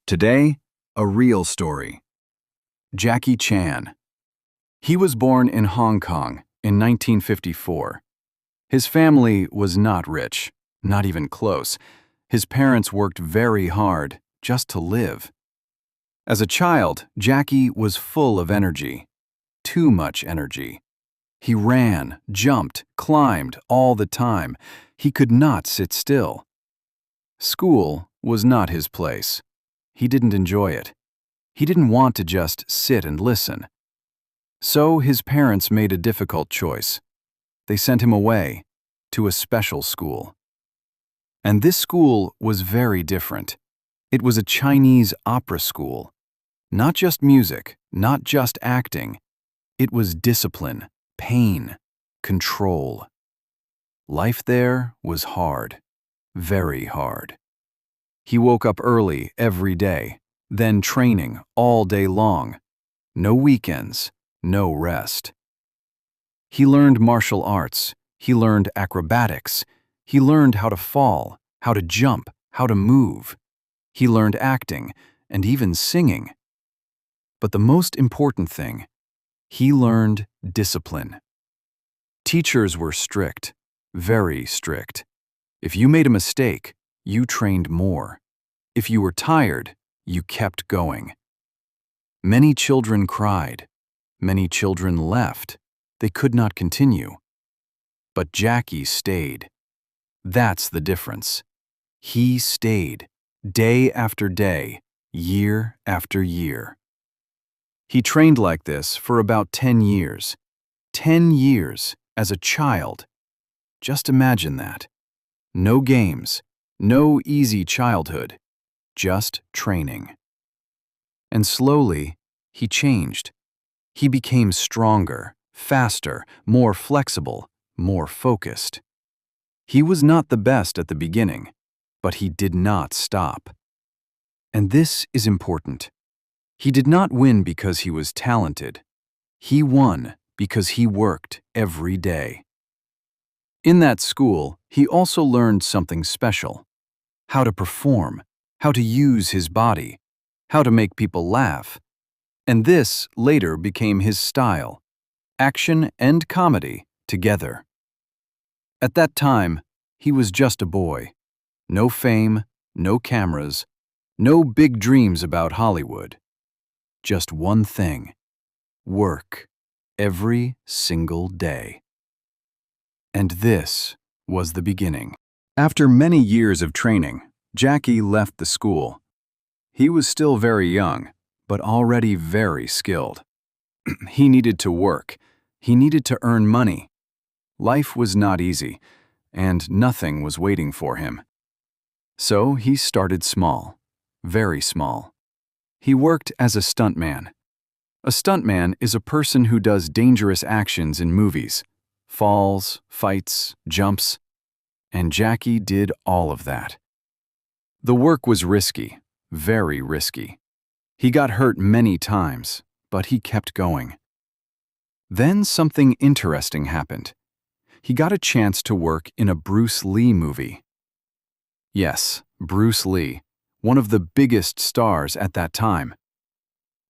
Today, a real story. Jackie Chan. He was born in Hong Kong in 1954. His family was not rich, not even close. His parents worked very hard just to live. As a child, Jackie was full of energy. Too much energy. He ran, jumped, climbed all the time. He could not sit still. School was not his place. He didn't enjoy it. He didn't want to just sit and listen. So his parents made a difficult choice. They sent him away to a special school. And this school was very different. It was a Chinese opera school. Not just music, not just acting. It was discipline, pain, control. Life there was hard, very hard. He woke up early every day, then training all day long. No weekends, no rest. He learned martial arts. He learned acrobatics. He learned how to fall, how to jump, how to move. He learned acting and even singing. But the most important thing, he learned discipline. Teachers were strict, very strict. If you made a mistake, you trained more. If you were tired, you kept going. Many children cried. Many children left. They could not continue. But Jackie stayed. That's the difference. He stayed, day after day, year after year. He trained like this for about 10 years. 10 years as a child. Just imagine that. No games, no easy childhood, just training. And slowly, he changed. He became stronger, faster, more flexible, more focused. He was not the best at the beginning, but he did not stop. And this is important. He did not win because he was talented. He won because he worked every day. In that school, he also learned something special. How to perform, how to use his body, how to make people laugh. And this later became his style, action and comedy together. At that time, he was just a boy. No fame, no cameras, no big dreams about Hollywood. Just one thing, work, every single day. And this was the beginning. After many years of training, Jackie left the school. He was still very young, but already very skilled. He needed to work. He needed to earn money. Life was not easy, and nothing was waiting for him. So he started small, very small. He worked as a stuntman. A stuntman is a person who does dangerous actions in movies. Falls, fights, jumps. And Jackie did all of that. The work was risky, very risky. He got hurt many times, but he kept going. Then something interesting happened. He got a chance to work in a Bruce Lee movie. Yes, Bruce Lee, one of the biggest stars at that time.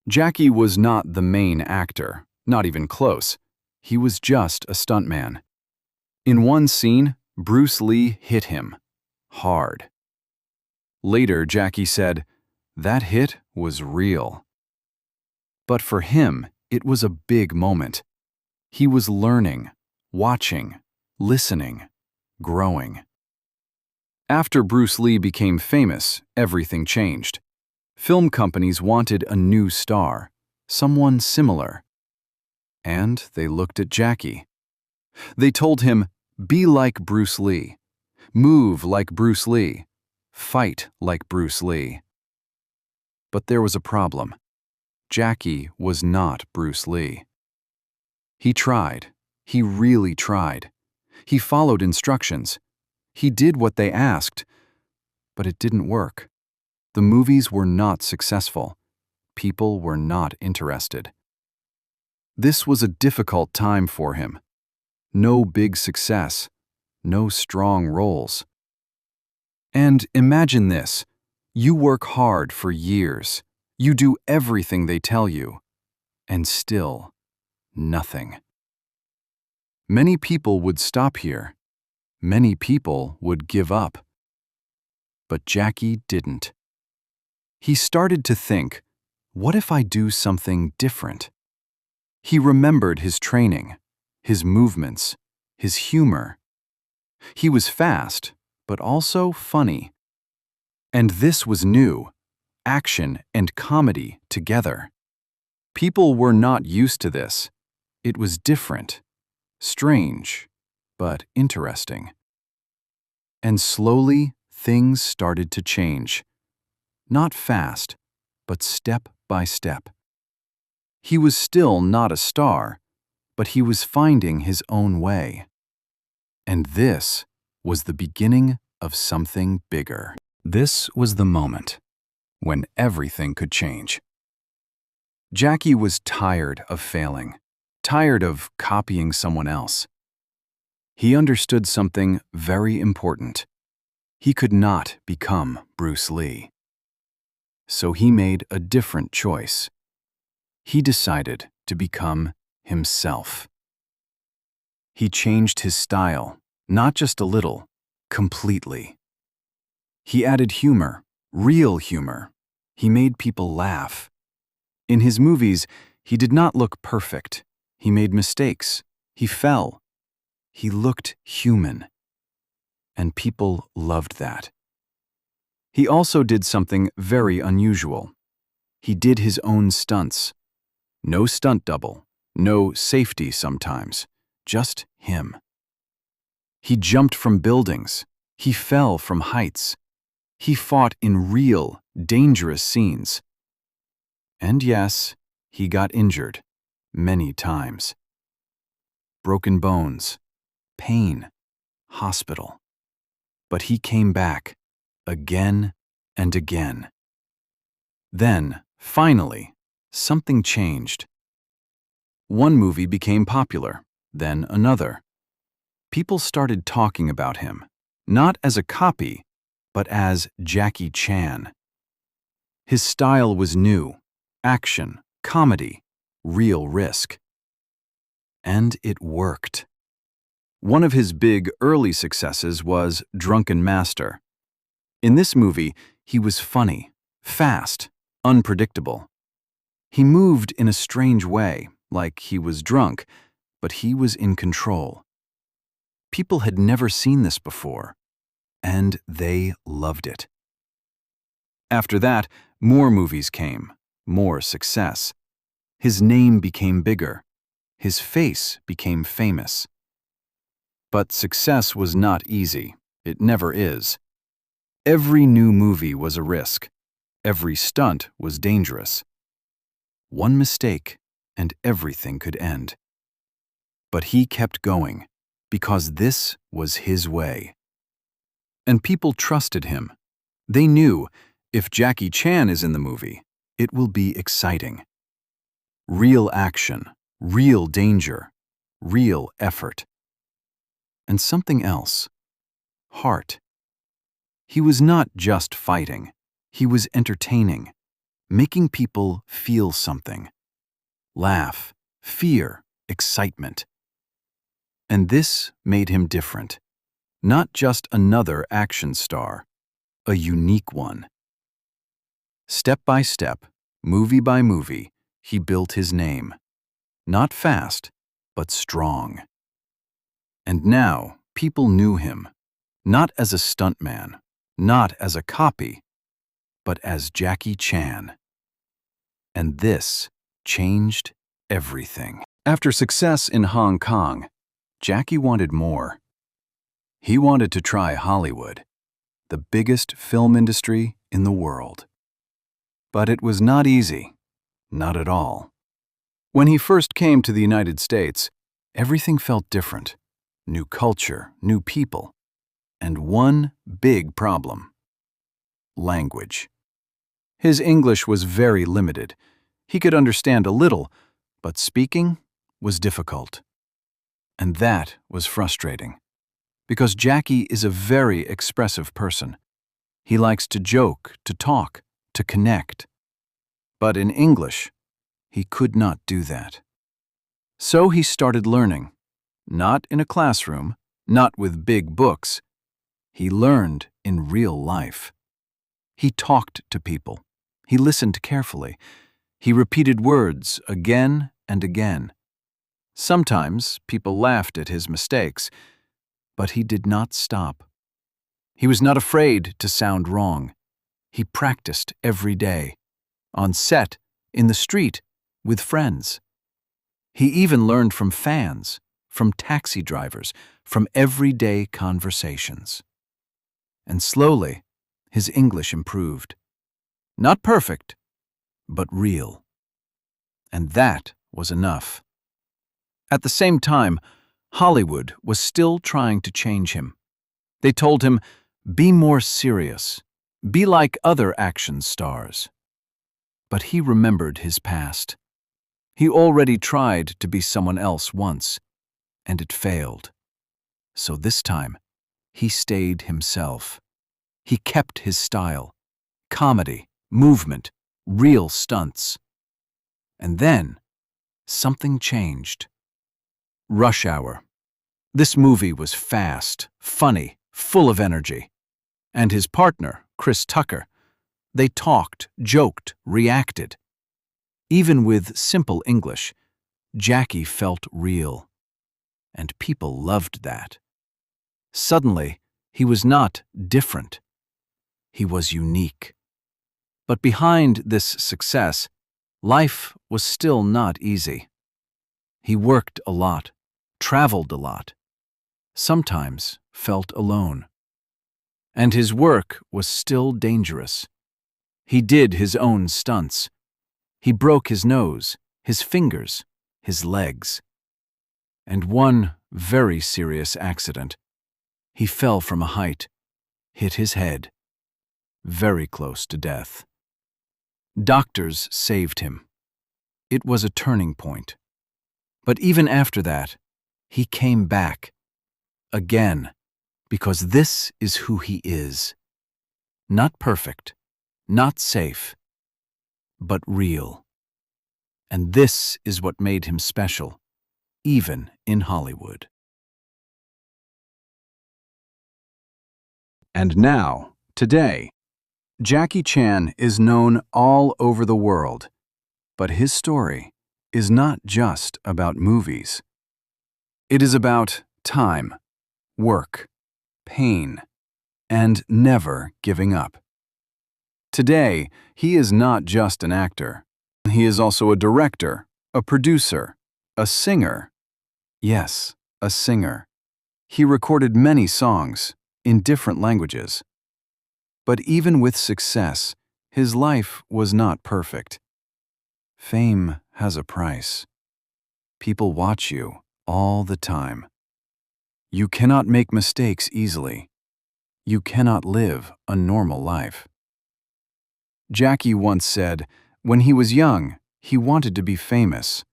Jackie was not the main actor, not even close. He was just a stuntman. In one scene, Bruce Lee hit him hard. Later, Jackie said, "That hit was real." But for him, it was a big moment. He was learning, watching, listening, growing. After Bruce Lee became famous, everything changed. Film companies wanted a new star, someone similar. And they looked at Jackie. They told him, "Be like Bruce Lee. Move like Bruce Lee. Fight like Bruce Lee." But there was a problem. Jackie was not Bruce Lee. He tried. He really tried. He followed instructions. He did what they asked. But it didn't work. The movies were not successful. People were not interested. This was a difficult time for him. No big success. No strong roles. And imagine this. You work hard for years. You do everything they tell you. And still, nothing. Many people would stop here. Many people would give up. But Jackie didn't. He started to think, what if I do something different? He remembered his training, his movements, his humor. He was fast, but also funny. And this was new, action and comedy together. People were not used to this. It was different, strange, but interesting. And slowly, things started to change. Not fast, but step by step. He was still not a star, but he was finding his own way. And this was the beginning of something bigger. This was the moment when everything could change. Jackie was tired of failing, tired of copying someone else. He understood something very important. He could not become Bruce Lee. So he made a different choice. He decided to become himself. He changed his style, not just a little, completely. He added humor, real humor. He made people laugh. In his movies, he did not look perfect. He made mistakes. He fell. He looked human. And people loved that. He also did something very unusual. He did his own stunts. No stunt double, no safety sometimes, just him. He jumped from buildings. He fell from heights. He fought in real, dangerous scenes. And yes, he got injured many times. Broken bones, pain, hospital. But he came back again and again. Then, finally, something changed. One movie became popular, then another. People started talking about him, not as a copy, but as Jackie Chan. His style was new, action, comedy, real risk. And it worked. One of his big early successes was Drunken Master. In this movie, he was funny, fast, unpredictable. He moved in a strange way, like he was drunk, but he was in control. People had never seen this before, and they loved it. After that, more movies came, more success. His name became bigger. His face became famous. But success was not easy. It never is. Every new movie was a risk. Every stunt was dangerous. One mistake, and everything could end. But he kept going, because this was his way. And people trusted him. They knew, if Jackie Chan is in the movie, it will be exciting. Real action, real danger, real effort. And something else. Heart. He was not just fighting. He was entertaining, making people feel something. Laugh, fear, excitement. And this made him different. Not just another action star, a unique one. Step by step, movie by movie, he built his name. Not fast, but strong. And now people knew him, not as a stuntman, not as a copy, but as Jackie Chan. And this changed everything. After success in Hong Kong, Jackie wanted more. He wanted to try Hollywood, the biggest film industry in the world. But it was not easy, not at all. When he first came to the United States, everything felt different. New culture, new people, and one big problem: language. His English was very limited. He could understand a little, but speaking was difficult. And that was frustrating, because Jackie is a very expressive person. He likes to joke, to talk, to connect. But in English, he could not do that. So he started learning, not in a classroom, not with big books. He learned in real life. He talked to people. He listened carefully. He repeated words again and again. Sometimes people laughed at his mistakes, but he did not stop. He was not afraid to sound wrong. He practiced every day, on set, in the street, with friends. He even learned from fans, from taxi drivers, from everyday conversations. And slowly, his English improved. Not perfect, but real. And that was enough. At the same time, Hollywood was still trying to change him. They told him, "Be more serious. Be like other action stars." But he remembered his past. He already tried to be someone else once, and it failed. So this time, he stayed himself. He kept his style. Comedy, movement, real stunts. And then, something changed. Rush Hour. This movie was fast, funny, full of energy. And his partner, Chris Tucker, they talked, joked, reacted. Even with simple English, Jackie felt real. And people loved that. Suddenly, he was not different. He was unique. But behind this success, life was still not easy. He worked a lot, traveled a lot, sometimes felt alone. And his work was still dangerous. He did his own stunts. He broke his nose, his fingers, his legs. And one very serious accident. He fell from a height, hit his head, very close to death. Doctors saved him. It was a turning point. But even after that, he came back. Again, because this is who he is. Not perfect, not safe, but real. And this is what made him special, even in Hollywood. And now, today, Jackie Chan is known all over the world, but his story is not just about movies. It is about time, work, pain, and never giving up. Today, he is not just an actor. He is also a director, a producer, a singer. Yes, a singer. He recorded many songs in different languages. But even with success, his life was not perfect. Fame has a price. People watch you all the time. You cannot make mistakes easily. You cannot live a normal life. Jackie once said, when he was young, he wanted to be famous.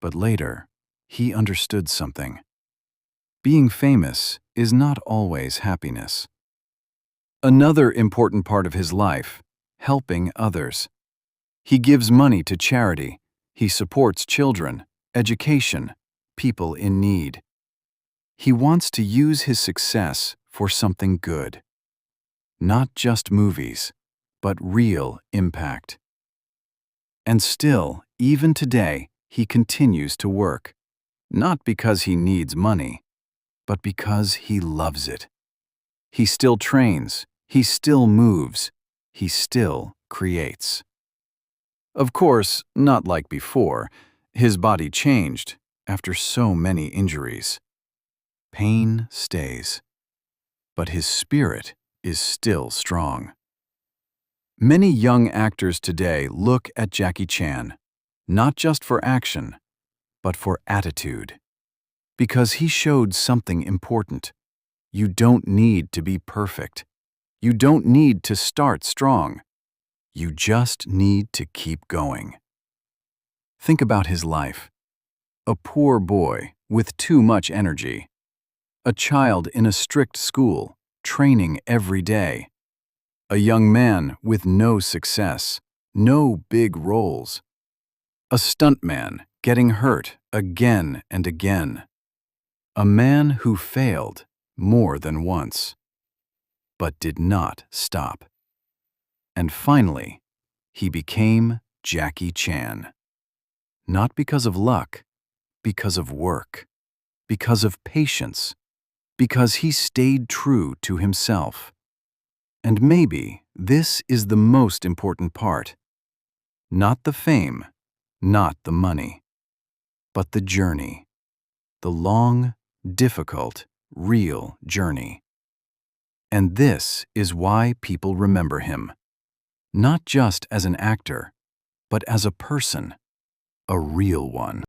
But later, he understood something. Being famous is not always happiness. Another important part of his life, helping others. He gives money to charity. He supports children, education, people in need. He wants to use his success for something good. Not just movies, but real impact. And still, even today, he continues to work. Not because he needs money, but because he loves it. He still trains, he still moves, he still creates. Of course, not like before. His body changed after so many injuries. Pain stays, but his spirit is still strong. Many young actors today look at Jackie Chan, not just for action, but for attitude. Because he showed something important. You don't need to be perfect. You don't need to start strong. You just need to keep going. Think about his life. A poor boy with too much energy. A child in a strict school, training every day. A young man with no success, no big roles. A stuntman getting hurt again and again. A man who failed more than once, but did not stop. And finally, he became Jackie Chan. Not because of luck, because of work, because of patience, because he stayed true to himself. And maybe this is the most important part. Not the fame, not the money, but the journey. The long, difficult, real journey. And this is why people remember him. Not just as an actor, but as a person, a real one.